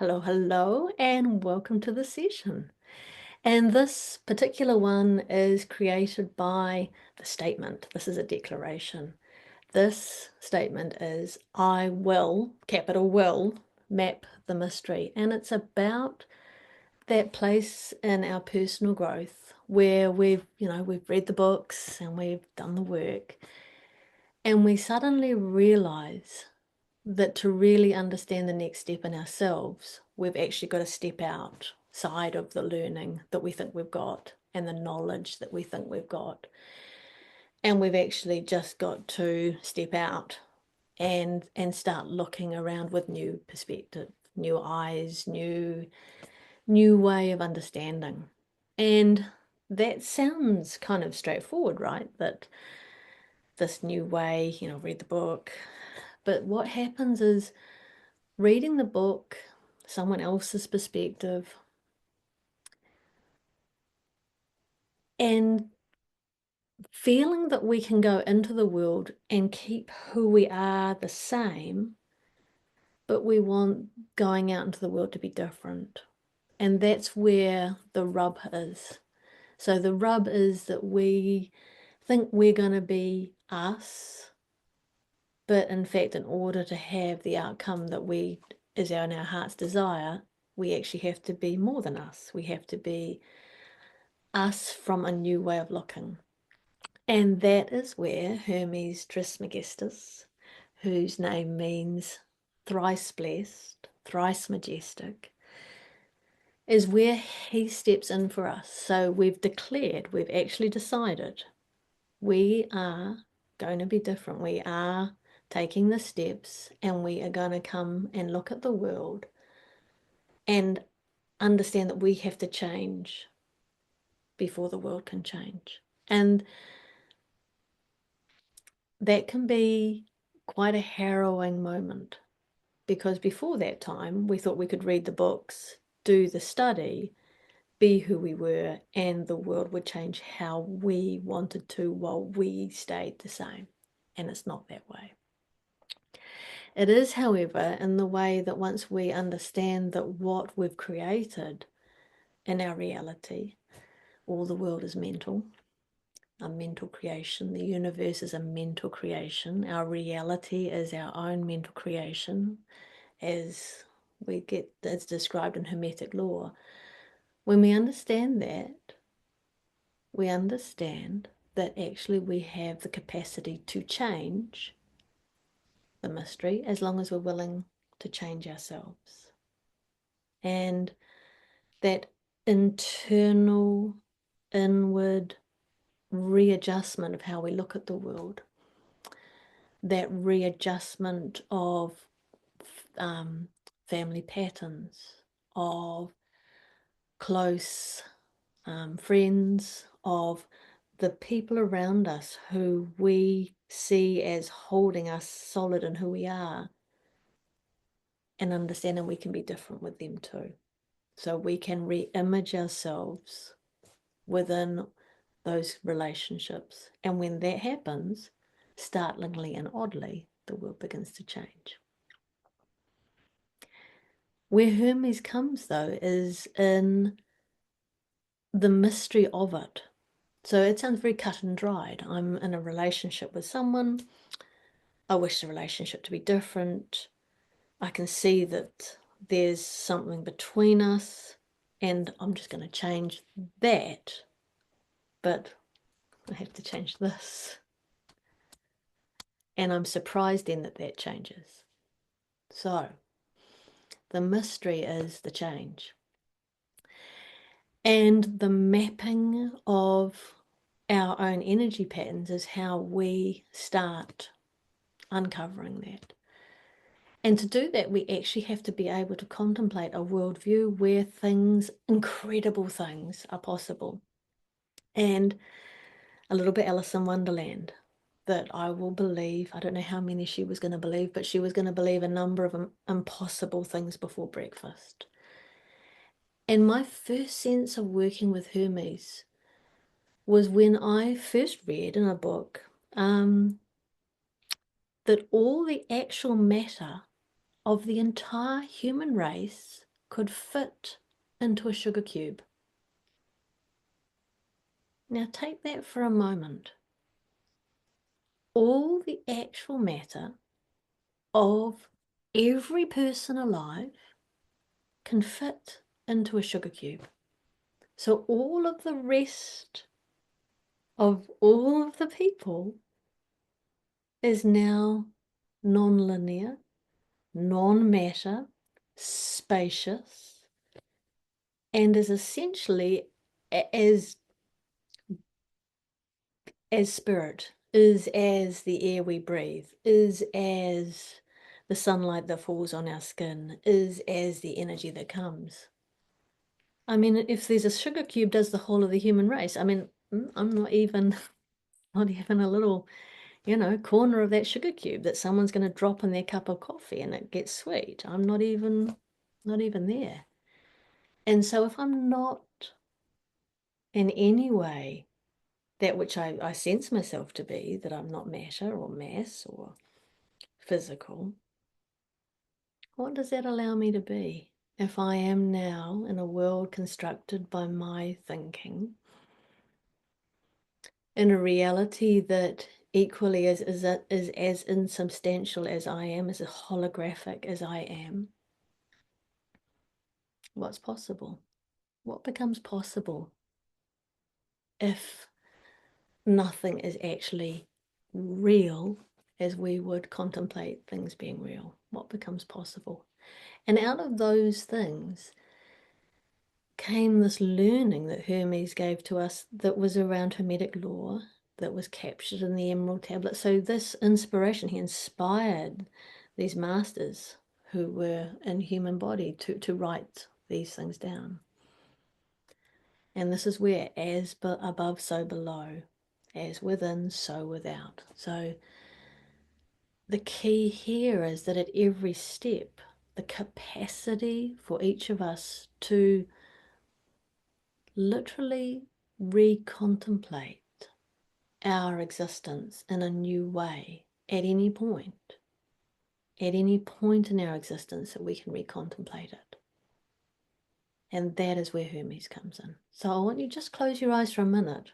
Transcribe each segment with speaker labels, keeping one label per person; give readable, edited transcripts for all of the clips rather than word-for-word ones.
Speaker 1: Hello, hello, and welcome to the session. And this particular one is created by the statement. This is a declaration. This statement is, I will, capital will, map the mystery. And it's about that place in our personal growth where we've read the books and we've done the work, and we suddenly realize that to really understand the next step in ourselves, we've actually got to step outside of the learning that we think we've got and the knowledge that we think we've got. And we've actually just got to step out and start looking around with new perspective, new eyes, new way of understanding. And that sounds kind of straightforward, right? That this new way, read the book. But what happens is reading the book, someone else's perspective, and feeling that we can go into the world and keep who we are the same, but we want going out into the world to be different. And that's where the rub is. So the rub is that we think we're going to be us, but in fact, in order to have the outcome that is in our heart's desire, we actually have to be more than us. We have to be us from a new way of looking. And that is where Hermes Trismegistus, whose name means thrice blessed, thrice majestic, is where he steps in for us. So we've actually decided we are going to be different. We are taking the steps and we are going to come and look at the world and understand that we have to change before the world can change. And that can be quite a harrowing moment, because before that time we thought we could read the books, do the study, be who we were, and the world would change how we wanted to while we stayed the same. And it's not that way. It is, however, in the way that once we understand that what we've created in our reality, all the world is mental, a mental creation. The universe is a mental creation. Our reality is our own mental creation, as it's described in Hermetic law. When we understand that, we understand that actually we have the capacity to change the mystery as long as we're willing to change ourselves. And that internal, inward readjustment of how we look at the world, that readjustment of family patterns, of close friends, of the people around us who we see as holding us solid in who we are, and understanding we can be different with them too. So we can re-image ourselves within those relationships. And when that happens, startlingly and oddly, the world begins to change. Where Hermes comes, though, is in the mystery of it. So it sounds very cut and dried. I'm in a relationship with someone. I wish the relationship to be different. I can see that there's something between us, and I'm just going to change that. But I have to change this. And I'm surprised then that that changes. So the mystery is the change. And the mapping of our own energy patterns is how we start uncovering that. And to do that, we actually have to be able to contemplate a worldview where incredible things are possible. And a little bit Alice in Wonderland, that I will believe, I don't know how many she was going to believe, but she was going to believe a number of impossible things before breakfast. And my first sense of working with Hermes was when I first read in a book that all the actual matter of the entire human race could fit into a sugar cube. Now take that for a moment. All the actual matter of every person alive can fit into a sugar cube. So all of the rest of all of the people is now non-linear, non-matter, spacious, and is essentially as spirit, is as the air we breathe, is as the sunlight that falls on our skin, is as the energy that comes. I mean, if there's a sugar cube does the whole of the human race, I mean, I'm not even a little, corner of that sugar cube that someone's going to drop in their cup of coffee and it gets sweet. I'm not even there. And so if I'm not in any way that which I sense myself to be, that I'm not matter or mass or physical, what does that allow me to be? If I am now in a world constructed by my thinking, in a reality that equally is as insubstantial as I am, as holographic as I am, what's possible? What becomes possible if nothing is actually real as we would contemplate things being real? What becomes possible? And out of those things came this learning that Hermes gave to us that was around Hermetic law, that was captured in the Emerald Tablet. So this inspiration, he inspired these masters who were in human body to write these things down. And this is where as above, so below, as within, so without. So the key here is that at every step, the capacity for each of us to literally recontemplate our existence in a new way at any point in our existence that we can recontemplate it. And that is where Hermes comes in. So I want you to just close your eyes for a minute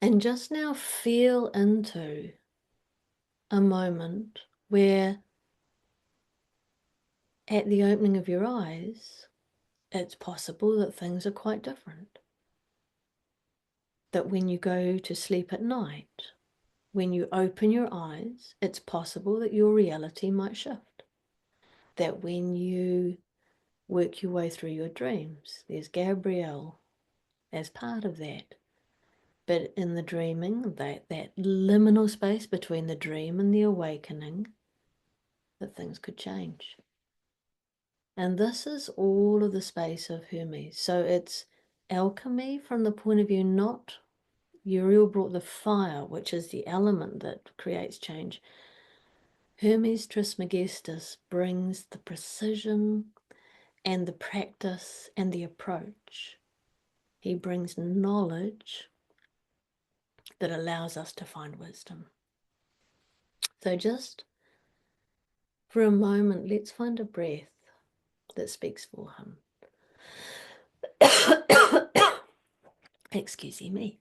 Speaker 1: and just now feel into a moment where at the opening of your eyes, it's possible that things are quite different. That when you go to sleep at night, when you open your eyes, it's possible that your reality might shift. That when you work your way through your dreams, there's Gabrielle as part of that. But in the dreaming, that liminal space between the dream and the awakening, that things could change. And this is all of the space of Hermes. So it's alchemy from the point of view, not Uriel brought the fire, which is the element that creates change. Hermes Trismegistus brings the precision and the practice and the approach. He brings knowledge that allows us to find wisdom. So just for a moment, let's find a breath that speaks for him. Excuse me.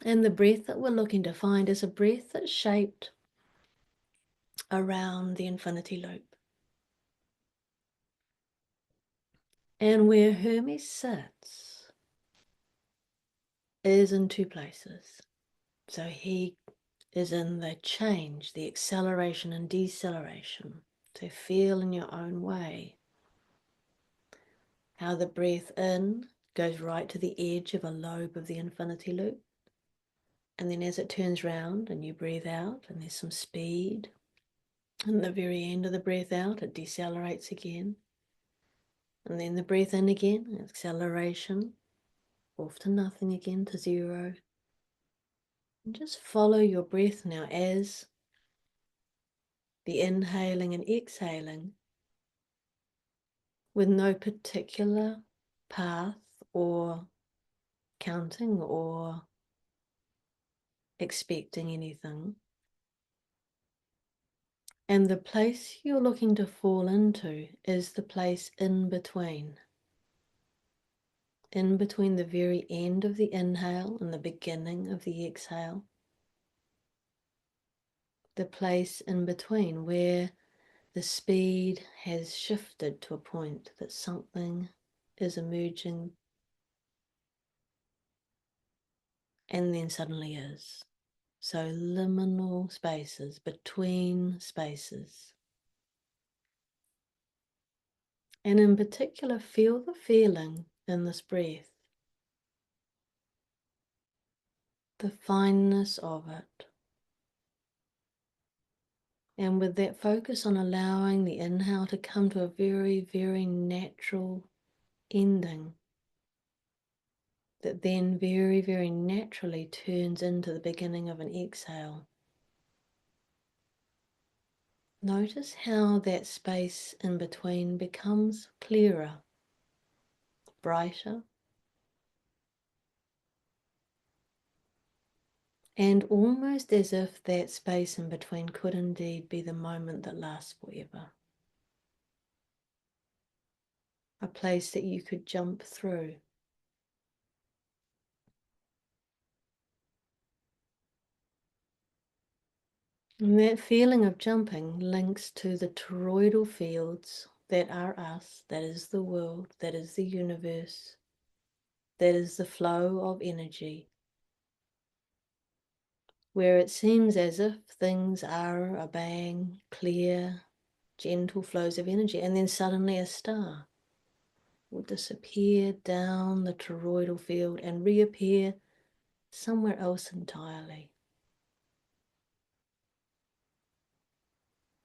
Speaker 1: And the breath that we're looking to find is a breath that's shaped around the infinity loop. And where Hermes sits is in two places. So he is in the change, the acceleration and deceleration. So feel in your own way how the breath in goes right to the edge of a lobe of the infinity loop. And then as it turns round and you breathe out and there's some speed, and the very end of the breath out, it decelerates again. And then the breath in again, acceleration, off to nothing again, to zero. And just follow your breath now as the inhaling and exhaling with no particular path or counting or expecting anything. And the place you're looking to fall into is the place in between the very end of the inhale and the beginning of the exhale. The place in between where the speed has shifted to a point that something is emerging and then suddenly is. So liminal spaces, between spaces. And in particular, feel the feeling in this breath, the fineness of it. And with that focus on allowing the inhale to come to a very, very natural ending, that then very, very naturally turns into the beginning of an exhale. Notice how that space in between becomes clearer, brighter, and almost as if that space in between could indeed be the moment that lasts forever. A place that you could jump through. And that feeling of jumping links to the toroidal fields that are us, that is the world, that is the universe, that is the flow of energy, where it seems as if things are obeying clear, gentle flows of energy, and then suddenly a star will disappear down the toroidal field and reappear somewhere else entirely.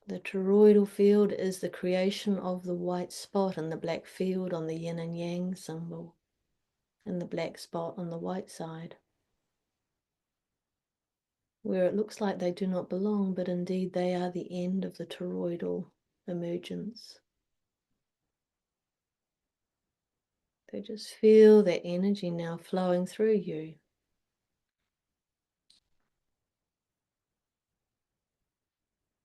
Speaker 1: The toroidal field is the creation of the white spot in the black field on the yin and yang symbol, and the black spot on the white side, where it looks like they do not belong, but indeed they are the end of the toroidal emergence. They just feel that energy now flowing through you.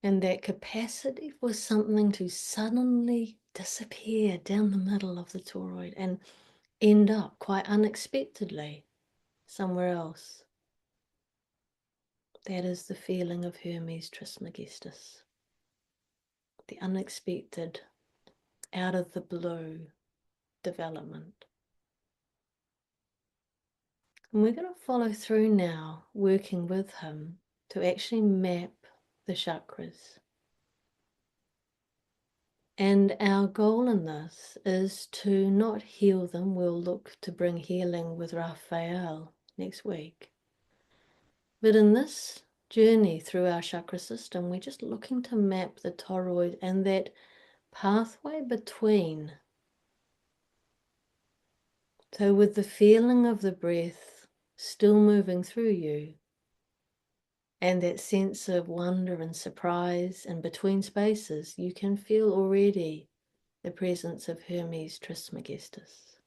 Speaker 1: And that capacity for something to suddenly disappear down the middle of the toroid and end up quite unexpectedly somewhere else. That is the feeling of Hermes Trismegistus. The unexpected, out of the blue development. And we're going to follow through now, working with him to actually map the chakras. And our goal in this is to not heal them. We'll look to bring healing with Raphael next week. But in this journey through our chakra system, we're just looking to map the toroid and that pathway between. So with the feeling of the breath still moving through you, and that sense of wonder and surprise and between spaces, you can feel already the presence of Hermes Trismegistus.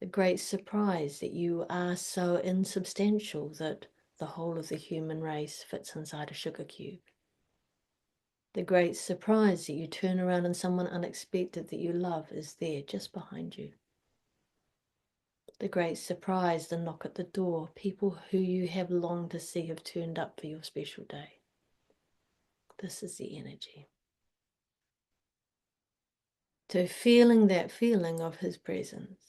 Speaker 1: The great surprise that you are so insubstantial that the whole of the human race fits inside a sugar cube. The great surprise that you turn around and someone unexpected that you love is there just behind you. The great surprise, the knock at the door, people who you have longed to see have turned up for your special day. This is the energy. So feeling that feeling of his presence.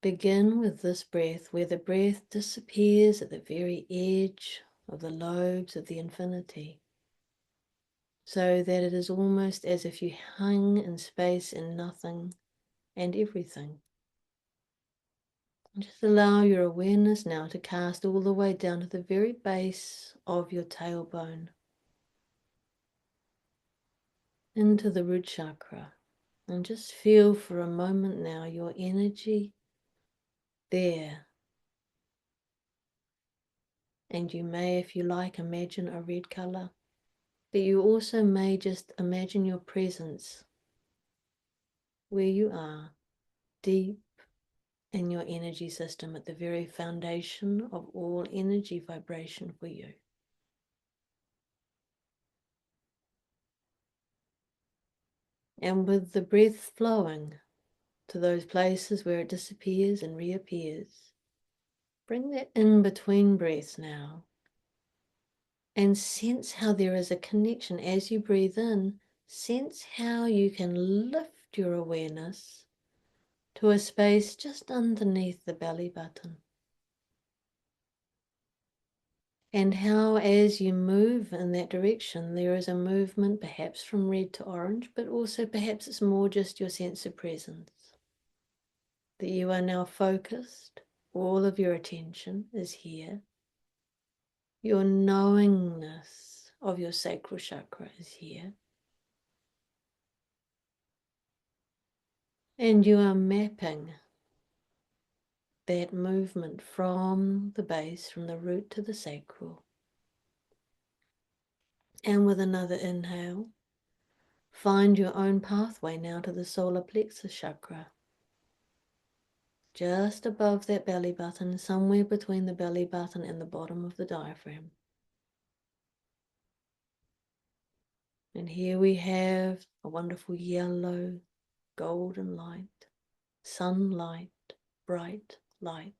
Speaker 1: Begin with this breath, where the breath disappears at the very edge of the lobes of the infinity, so that it is almost as if you hung in space in nothing and everything. And just allow your awareness now to cast all the way down to the very base of your tailbone, into the root chakra, and just feel for a moment now your energy there. And you may, if you like, imagine a red color, but you also may just imagine your presence where you are, deep in your energy system, at the very foundation of all energy vibration for you. And with the breath flowing to those places where it disappears and reappears, bring that in between breaths now and sense how there is a connection as you breathe in. Sense how you can lift your awareness to a space just underneath the belly button. And how as you move in that direction, there is a movement perhaps from red to orange, but also perhaps it's more just your sense of presence. That you are now focused, all of your attention is here. Your knowingness of your sacral chakra is here. And you are mapping that movement from the base, from the root to the sacral. And with another inhale, find your own pathway now to the solar plexus chakra. Just above that belly button, somewhere between the belly button and the bottom of the diaphragm. And here we have a wonderful yellow, golden light, sunlight, bright light.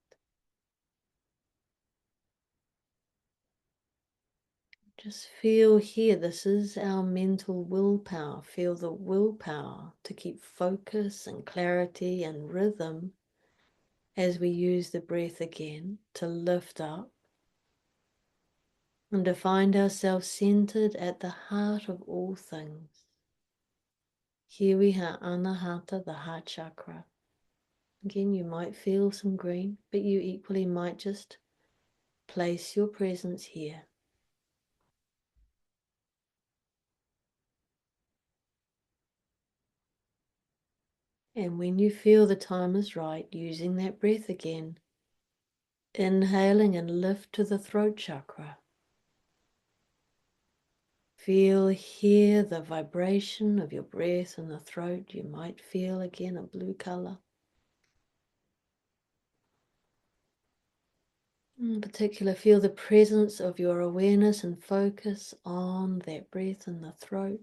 Speaker 1: Just feel here, this is our mental willpower. Feel the willpower to keep focus and clarity and rhythm as we use the breath again to lift up and to find ourselves centered at the heart of all things. Here we have Anahata, the heart chakra. Again, you might feel some green, but you equally might just place your presence here. And when you feel the time is right, using that breath again, inhaling and lift to the throat chakra. Feel here the vibration of your breath in the throat. You might feel again a blue color. In particular, feel the presence of your awareness and focus on that breath in the throat,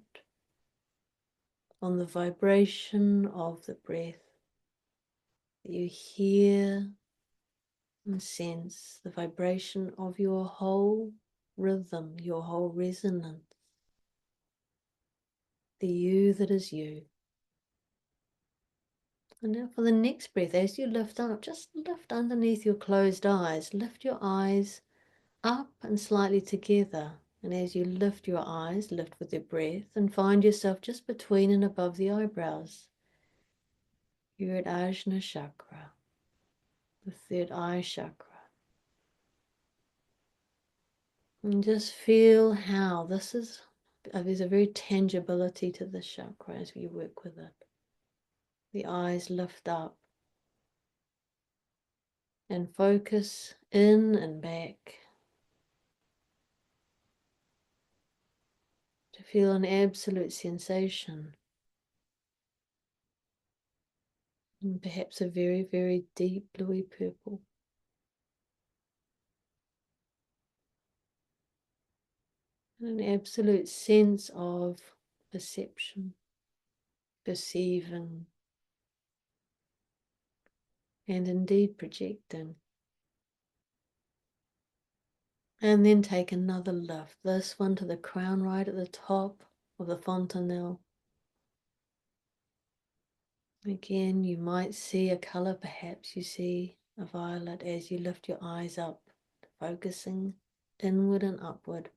Speaker 1: on the vibration of the breath. You hear and sense the vibration of your whole rhythm, your whole resonance, the you that is you. And now for the next breath, as you lift up, just lift underneath your closed eyes. Lift your eyes up and slightly together. And as you lift your eyes, lift with your breath and find yourself just between and above the eyebrows. You're at Ajna chakra, the third eye chakra. And just feel how there's a very tangibility to this chakra as you work with it. The eyes lift up and focus in and back to feel an absolute sensation and perhaps a very, very deep bluey purple. And an absolute sense of perception, perceiving, and indeed projecting. And then take another lift, this one to the crown right at the top of the fontanelle. Again, you might see a color, perhaps you see a violet as you lift your eyes up, focusing inward and upward.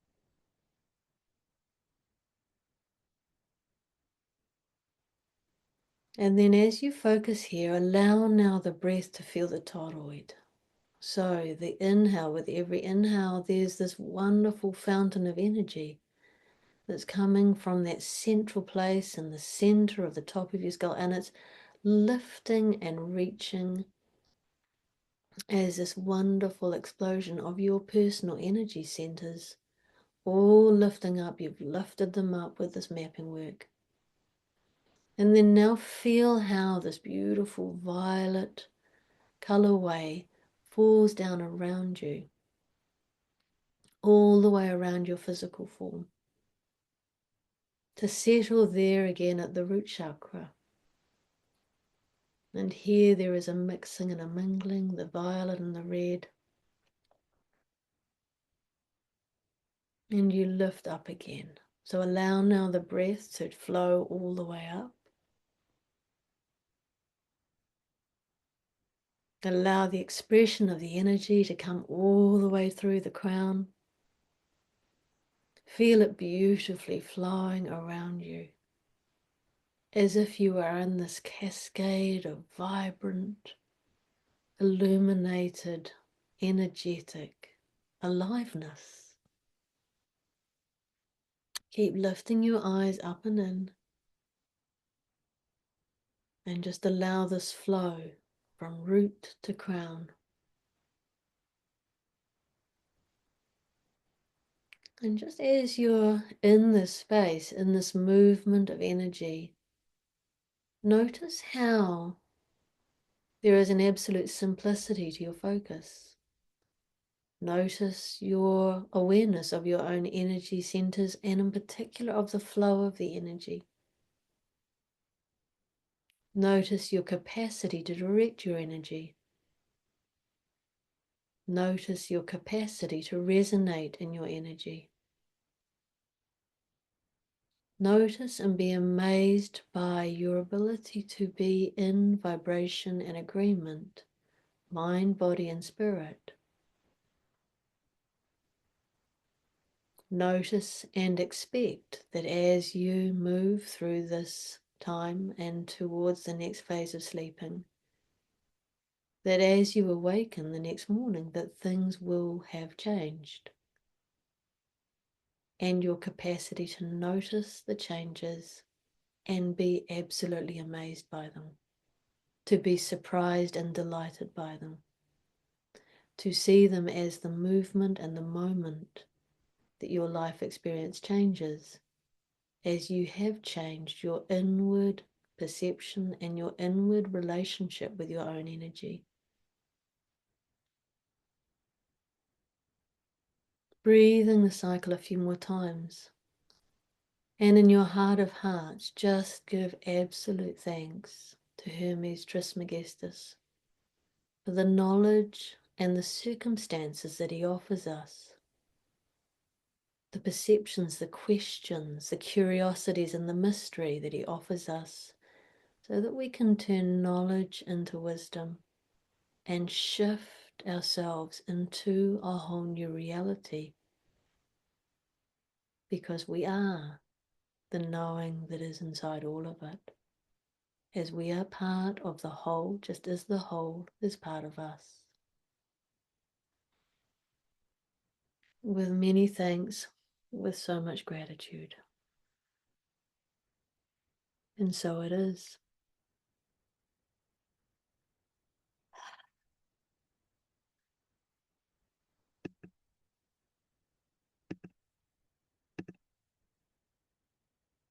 Speaker 1: And then as you focus here, allow now the breath to feel the toroid. So the inhale, with every inhale, there's this wonderful fountain of energy that's coming from that central place in the center of the top of your skull, and it's lifting and reaching as this wonderful explosion of your personal energy centers, all lifting up. You've lifted them up with this mapping work. And then now feel how this beautiful violet colorway falls down around you, all the way around your physical form. to settle there again at the root chakra. And here there is a mixing and a mingling, the violet and the red. And you lift up again. So allow now the breath to flow all the way up. Allow the expression of the energy to come all the way through the crown. Feel it beautifully flowing around you, as if you are in this cascade of vibrant, illuminated, energetic aliveness. Keep lifting your eyes up and in, and just allow this flow from root to crown. And just as you're in this space, in this movement of energy, notice how there is an absolute simplicity to your focus. Notice your awareness of your own energy centers, and in particular of the flow of the energy. Notice your capacity to direct your energy. Notice your capacity to resonate in your energy. Notice and be amazed by your ability to be in vibration and agreement, mind, body, and spirit. Notice and expect that as you move through this time and towards the next phase of sleeping, that as you awaken the next morning, that things will have changed. And your capacity to notice the changes and be absolutely amazed by them, to be surprised and delighted by them, to see them as the movement and the moment that your life experience changes, as you have changed your inward perception and your inward relationship with your own energy. Breathing the cycle a few more times. And in your heart of hearts, just give absolute thanks to Hermes Trismegistus for the knowledge and the circumstances that he offers us, the perceptions, the questions, the curiosities, and the mystery that he offers us, so that we can turn knowledge into wisdom and shift ourselves into a whole new reality, because we are the knowing that is inside all of it, as we are part of the whole, just as the whole is part of us. With many thanks, with so much gratitude. And so it is.